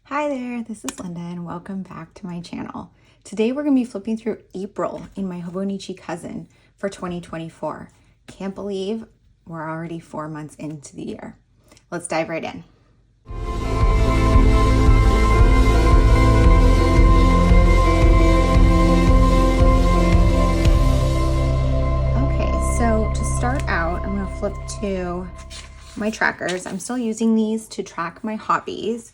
Hi there, this is Linda and welcome back to my channel. Today we're going to be flipping through April in my Hobonichi Cousin for 2024. Can't believe we're already 4 months into the year. Let's dive right in. Okay, so to start out, I'm going to flip to my trackers. I'm still using these to track my hobbies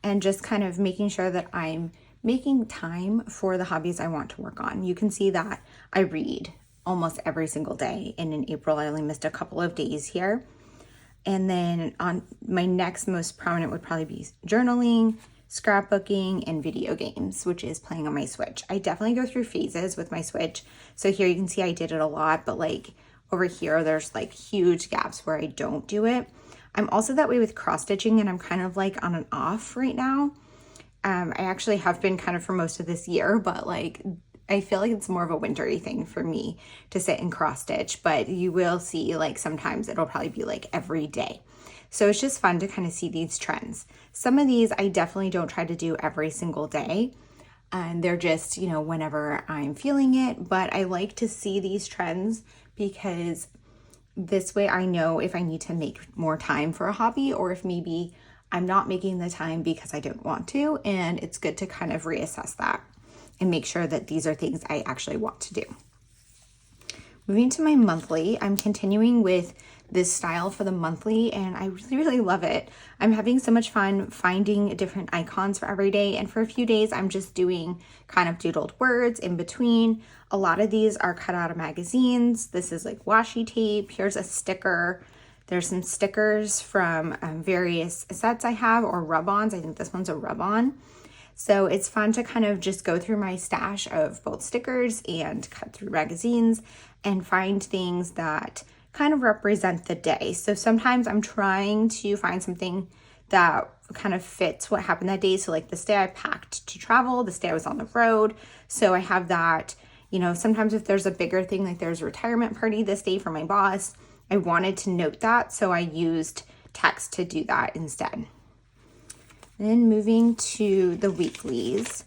and just kind of making sure that I'm making time for the hobbies I want to work on. You can see that I read almost every single day, and in April I only missed a couple of days here. And then on my next most prominent would probably be journaling, scrapbooking, and video games, which is playing on my Switch. I definitely go through phases with my Switch. So here you can see I did it a lot, but like over here there's like huge gaps where I don't do it. I'm also that way with cross stitching, and I'm kind of like on and off right now. I actually have been kind of for most of this year, but like I feel like it's more of a wintry thing for me to sit and cross stitch, but you will see like sometimes it'll probably be like every day. So it's just fun to kind of see these trends. Some of these I definitely don't try to do every single day, and they're just, you know, whenever I'm feeling it, but I like to see these trends because this way I know if I need to make more time for a hobby or if maybe I'm not making the time because I don't want to, and it's good to kind of reassess that and make sure that these are things I actually want to do. Moving to my monthly, I'm continuing with this style for the monthly, and I really love it. I'm having so much fun finding different icons for every day, and for a few days I'm just doing kind of doodled words in between. A lot of these are cut out of magazines. This is like washi tape. Here's a sticker. There's some stickers from various sets I have, or rub-ons. I think this one's a rub-on. So it's fun to kind of just go through my stash of both stickers and cut through magazines and find things that kind of represent the day. So sometimes I'm trying to find something that kind of fits what happened that day. So like this day I packed to travel, this day I was on the road. So I have that, you know, sometimes if there's a bigger thing, like there's a retirement party this day for my boss, I wanted to note that. So I used text to do that instead. Then moving to the weeklies.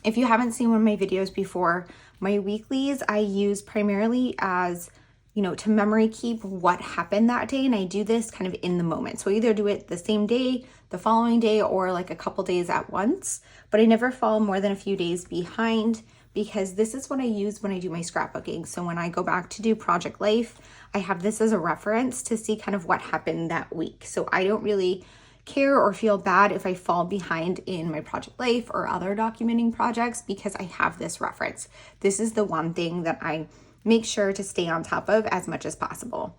If you haven't seen one of my videos before, my weeklies I use primarily as, you know, to memory keep what happened that day. And I do this kind of in the moment. So I either do it the same day, the following day, or like a couple days at once, but I never fall more than a few days behind because this is what I use when I do my scrapbooking. So when I go back to do Project Life, I have this as a reference to see kind of what happened that week. So I don't really care or feel bad if I fall behind in my Project Life or other documenting projects because I have this reference. This is the one thing that I make sure to stay on top of as much as possible.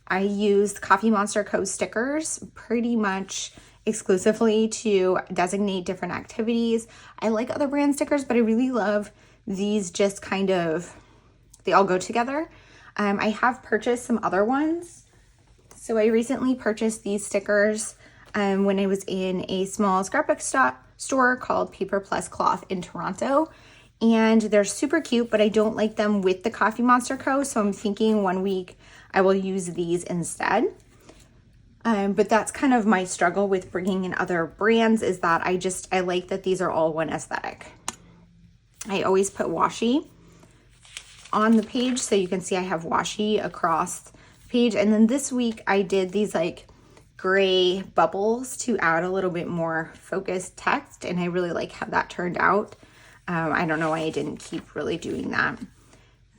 I use Coffee Monsterz Co stickers pretty much exclusively to designate different activities. I like other brand stickers, but I really love these, just kind of, they all go together. I have purchased some other ones. So I recently purchased these stickers when I was in a small scrapbook store called Paper Plus Cloth in Toronto. And they're super cute, but I don't like them with the Coffee Monsterz Co. So I'm thinking one week I will use these instead. But that's kind of my struggle with bringing in other brands, is that I like that these are all one aesthetic. I always put washi on the page, so you can see I have washi across the page. And then this week I did these like gray bubbles to add a little bit more focused text, and I really like how that turned out. I don't know why I didn't keep really doing that.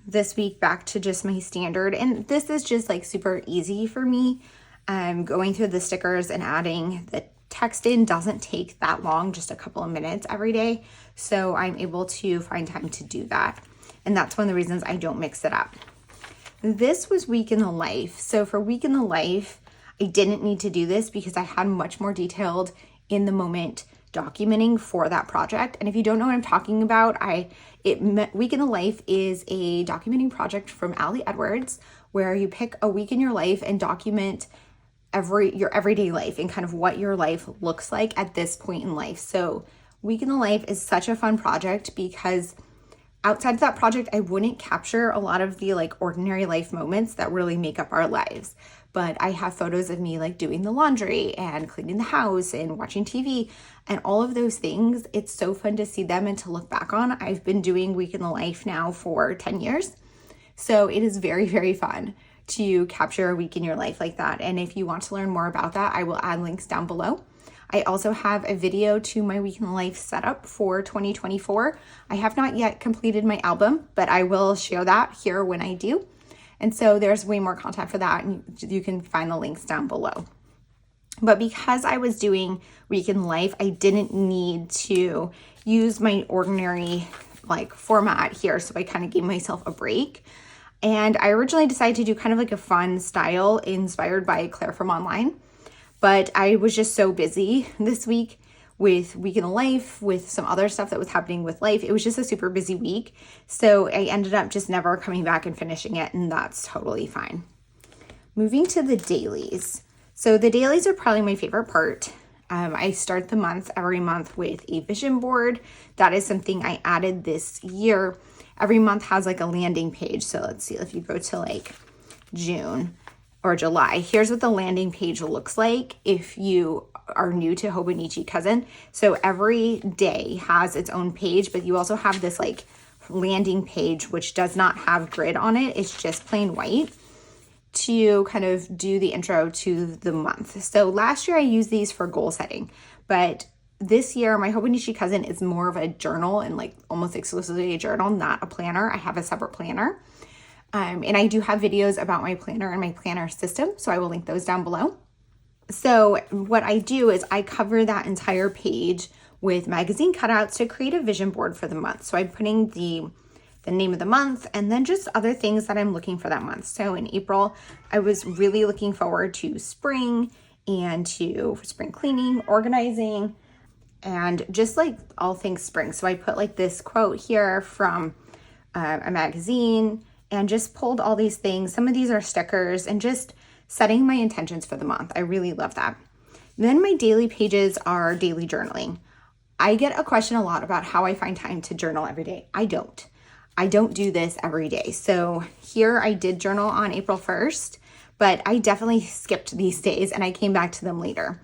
This week back to just my standard, and this is just like super easy for me. Going through the stickers and adding the text in doesn't take that long, just a couple of minutes every day. So I'm able to find time to do that. And that's one of the reasons I don't mix it up. This was week in the life. So for week in the life, I didn't need to do this because I had much more detailed in the moment documenting for that project. And if you don't know what I'm talking about, Week in the Life is a documenting project from Ali Edwards where you pick a week in your life and document your everyday life and kind of what your life looks like at this point in life. So Week in the Life is such a fun project because outside of that project, I wouldn't capture a lot of the like ordinary life moments that really make up our lives. but I have photos of me like doing the laundry and cleaning the house and watching TV and all of those things. It's so fun to see them and to look back on. I've been doing Week in the Life now for 10 years. So it is very, very fun to capture a week in your life like that. And if you want to learn more about that, I will add links down below. I also have a video to my Week in the Life setup for 2024. I have not yet completed my album, but I will share that here when I do. And so there's way more content for that, and you can find the links down below. But because I was doing Week in Life, I didn't need to use my ordinary like format here. So I kind of gave myself a break. And I originally decided to do kind of like a fun style inspired by Claire from online. But I was just so busy this week with Week in the Life, with some other stuff that was happening with life. It was just a super busy week. So I ended up just never coming back and finishing it, and that's totally fine. Moving to the dailies. So the dailies are probably my favorite part. I start the month every month with a vision board. That is something I added this year. Every month has like a landing page. So let's see, if you go to like June or July, here's what the landing page looks like if you are new to Hobonichi Cousin. So every day has its own page, but you also have this like landing page, which does not have grid on it. It's just plain white to kind of do the intro to the month. So last year I used these for goal setting, but this year my Hobonichi Cousin is more of a journal and like almost exclusively a journal, not a planner. I have a separate planner. And I do have videos about my planner and my planner system, so I will link those down below. So what I do is I cover that entire page with magazine cutouts to create a vision board for the month. So I'm putting the name of the month and then just other things that I'm looking for that month. So in April, I was really looking forward to spring and to spring cleaning, organizing, and just like all things spring. So I put like this quote here from a magazine, and just pulled all these things. Some of these are stickers and just setting my intentions for the month. I really love that. Then my daily pages are daily journaling. I get a question a lot about how I find time to journal every day. I don't do this every day. So here I did journal on April 1st, but I definitely skipped these days and I came back to them later.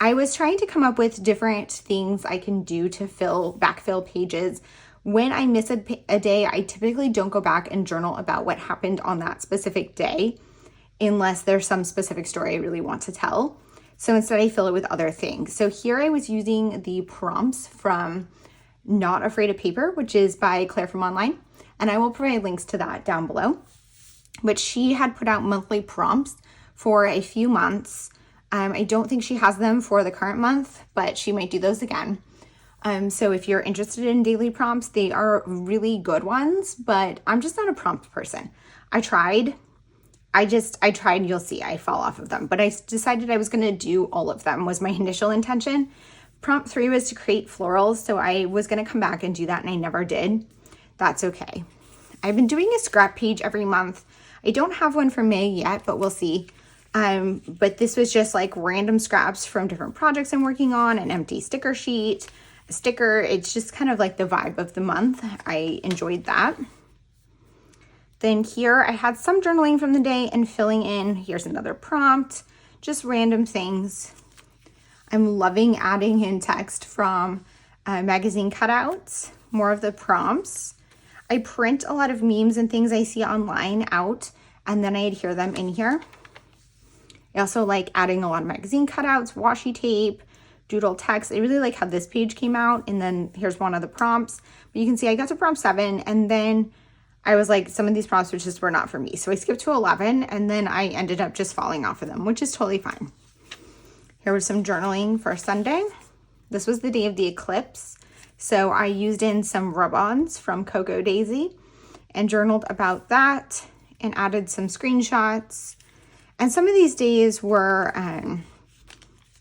I was trying to come up with different things I can do to backfill pages. When I miss a day, I typically don't go back and journal about what happened on that specific day unless there's some specific story I really want to tell. So instead I fill it with other things. So here I was using the prompts from Not Afraid of Paper, which is by Claire from online, and I will provide links to that down below. But she had put out monthly prompts for a few months. I don't think she has them for the current month, but she might do those again. So if you're interested in daily prompts, they are really good ones, but I'm just not a prompt person. I tried, you'll see, I fall off of them, but I decided I was going to do all of them was my initial intention. Prompt 3 was to create florals. So I was going to come back and do that and I never did. That's okay. I've been doing a scrap page every month. I don't have one for May yet, but we'll see. But this was just like random scraps from different projects I'm working on, an empty sticker sheet, a sticker. It's just kind of like the vibe of the month. I enjoyed that. Then here I had some journaling from the day and filling in. Here's another prompt, just random things. I'm loving adding in text from magazine cutouts, more of the prompts. I print a lot of memes and things I see online out, and then I adhere them in here. I also like adding a lot of magazine cutouts, washi tape, doodle text. I really like how this page came out, and then here's one of the prompts. But you can see I got to prompt 7, and then I was like, some of these prompts were not for me. So I skipped to 11, and then I ended up just falling off of them, which is totally fine. Here was some journaling for Sunday. This was the day of the eclipse. So I used in some rub-ons from Cocoa Daisy and journaled about that and added some screenshots. And some of these days were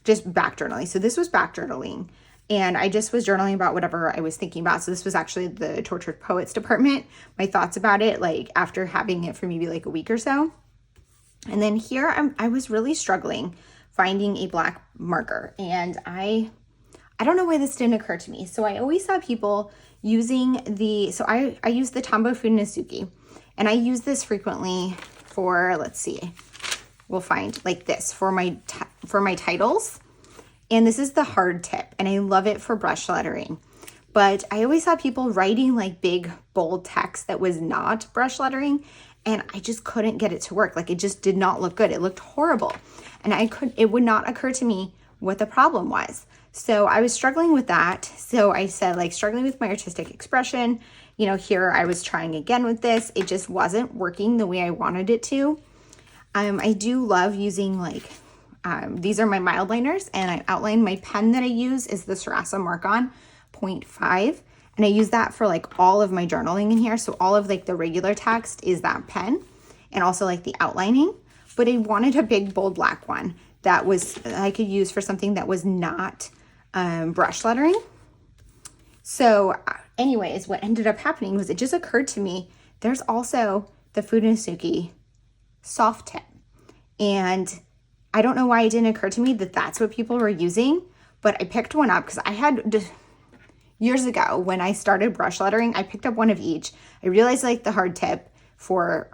just back journaling. So this was back journaling. And I just was journaling about whatever I was thinking about. So this was actually the Tortured Poets department. My thoughts about it, like after having it for maybe like a week or so. And then here I was really struggling finding a black marker. And I don't know why this didn't occur to me. So I always saw people using I use the Tombow Funasuki. And I use this frequently for, let's see, will find like this for my titles. And this is the hard tip, and I love it for brush lettering. But I always saw people writing like big bold text that was not brush lettering, and I just couldn't get it to work. Like, it just did not look good. It looked horrible. And it would not occur to me what the problem was. So I was struggling with that. So I said, like, struggling with my artistic expression. You know, here I was trying again with this. It just wasn't working the way I wanted it to. I do love using like, these are my mild liners, and I outline. My pen that I use is the Sarasa Mark-On 0.5. And I use that for like all of my journaling in here. So all of like the regular text is that pen, and also like the outlining. But I wanted a big bold black one that I could use for something that was not brush lettering. So anyways, what ended up happening was it just occurred to me, there's also the Fudenosuke soft tip. And I don't know why it didn't occur to me that that's what people were using, but I picked one up because I had, years ago when I started brush lettering, I picked up one of each. I realized like the hard tip for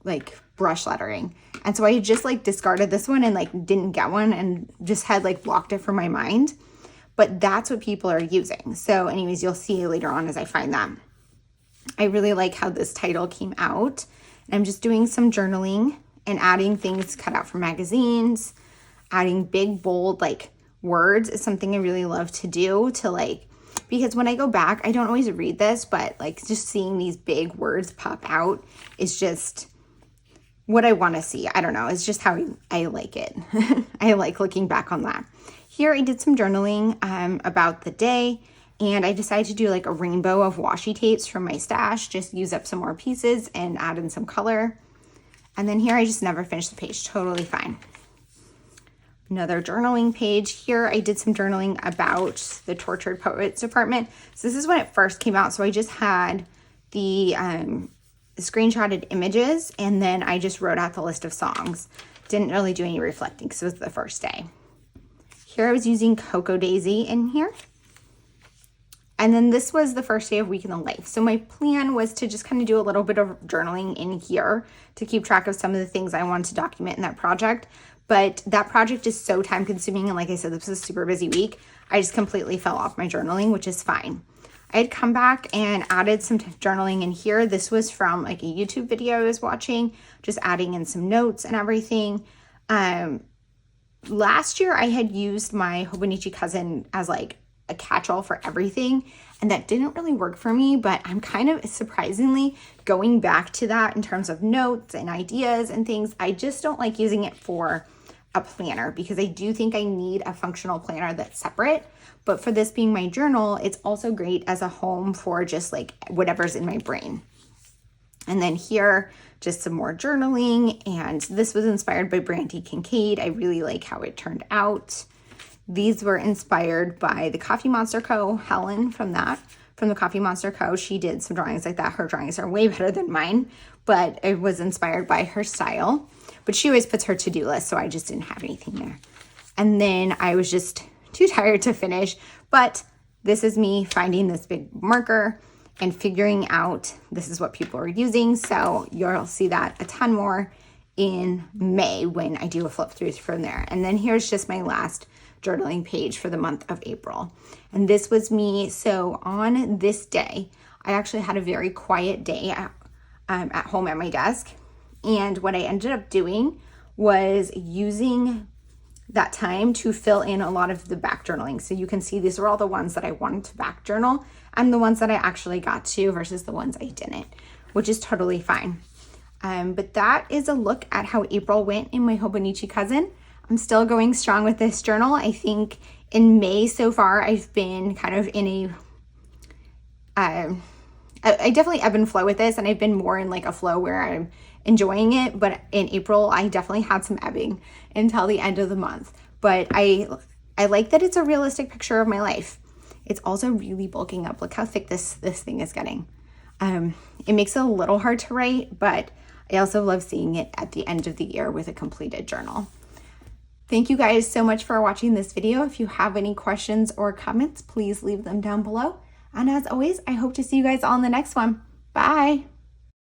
like brush lettering. And so I just like discarded this one and like didn't get one and just had like blocked it from my mind. But that's what people are using. So anyways, you'll see later on as I find them. I really like how this title came out. I'm just doing some journaling and adding things cut out from magazines. Adding big, bold like words is something I really love to do, to like, because when I go back, I don't always read this, but like just seeing these big words pop out is just what I want to see. I don't know. It's just how I like it. I like looking back on that. Here I did some journaling about the day, and I decided to do like a rainbow of washi tapes from my stash, just use up some more pieces and add in some color. And then here I just never finished the page. Totally fine. Another journaling page. Here I did some journaling about the Tortured Poets Department. So this is when it first came out. So I just had the screenshotted images, and then I just wrote out the list of songs. Didn't really do any reflecting because it was the first day. Here I was using Cocoa Daisy in here. And then this was the first day of Week in the Life. So my plan was to just kind of do a little bit of journaling in here to keep track of some of the things I wanted to document in that project. But that project is so time consuming. And like I said, this was a super busy week. I just completely fell off my journaling, which is fine. I had come back and added some journaling in here. This was from like a YouTube video I was watching, just adding in some notes and everything. Last year I had used my Hobonichi Cousin as like a catch-all for everything, and that didn't really work for me, but I'm kind of surprisingly going back to that in terms of notes and ideas and things. I just don't like using it for a planner because I do think I need a functional planner that's separate. But for this being my journal, it's also great as a home for just like whatever's in my brain. And then here, just some more journaling, and this was inspired by Brandy Kincaid. I really like how it turned out. These were inspired by the Coffee Monsterz Co. Helen from the Coffee Monsterz Co. She did some drawings like that. Her drawings are way better than mine, but it was inspired by her style. But she always puts her to-do list, so I just didn't have anything there. And then I was just too tired to finish, but this is me finding this big marker and figuring out this is what people are using. So you'll see that a ton more in May when I do a flip through from there. And then here's just my last journaling page for the month of April. And this was me. So on this day, I actually had a very quiet day at home at my desk. And what I ended up doing was using that time to fill in a lot of the back journaling. So you can see these are all the ones that I wanted to back journal and the ones that I actually got to versus the ones I didn't, which is totally fine. But that is a look at how April went in my Hobonichi Cousin. I'm still going strong with this journal. I think in May so far, I've been kind of in I definitely ebb and flow with this, and I've been more in like a flow where I'm enjoying it. But in April, I definitely had some ebbing until the end of the month. But I like that it's a realistic picture of my life. It's also really bulking up. Look how thick this thing is getting. It makes it a little hard to write, but I also love seeing it at the end of the year with a completed journal. Thank you guys so much for watching this video. If you have any questions or comments, please leave them down below. And as always, I hope to see you guys all in the next one. Bye.